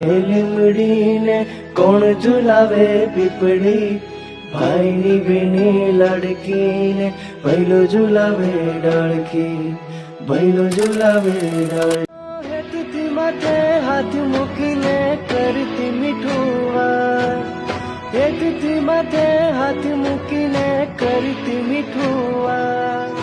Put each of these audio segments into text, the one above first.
લીમડી ને કોણ ઝુલાવે પીપળી, ભાઈની બેની લાડકી ને ભૈલો ઝુલાવે ડાળખી, ભૈલો ઝુલાવે ડાળખી। હેતથી માથે હાથ મૂકીને કરતી મીઠું વાત, હેતથી માથે હાથ મૂકીને કરતી મીઠું વાત।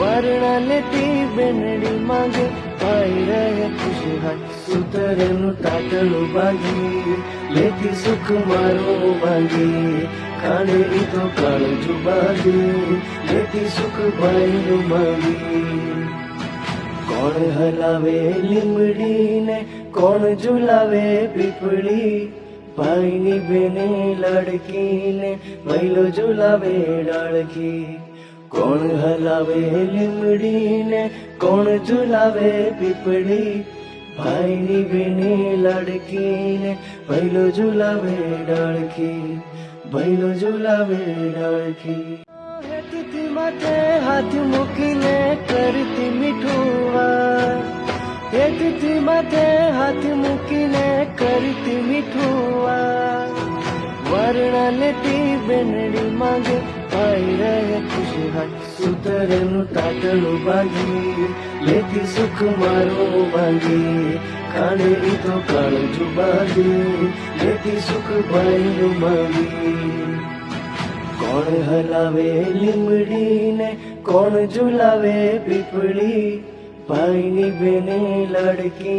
વરણા લેતી બેનડી માંગે ભાઈ રહે ખુશહાલ, સૂતરનું તાતણું બાંધી લેતી સુખ મારું બાંધી, કાળે ઈ તો કાળજું બાંધી લેતી સુખ ભાઈનું માંગી। કોણ હલાવે લીમડી ને કોણ ઝુલાવે પીપળી, ભાઈની બેને લાડકી ને ભૈલો ઝુલાવે ડાળખી। કોણ હલાવે લીમડી ને કોણ ઝુલાવે પીપળી, ભાઈની બેને લાડકી ને ભૈલો ઝુલાવે ડાળખી, ભૈલો ઝુલાવે ડાળખી। હેતથી માથે હાથ મૂકીને કરતી મીઠું વાત, હેતથી માથે હાથ મૂકીને કરતી મીઠું વાત। વરણા લેતી બેનડી માંગે ભાઈ રહે ખુશહાલ, સૂતરનું તાતણું બાંધી લેતી સુખ મારું બાંધી, કાળે ઈ તો કાળજું બાંધી લેતી સુખ ભાઈનું માંગી। કોણ હલાવે લીમડી ને કોણ ઝુલાવે પીપળી, ભાઈની બેને લાડકી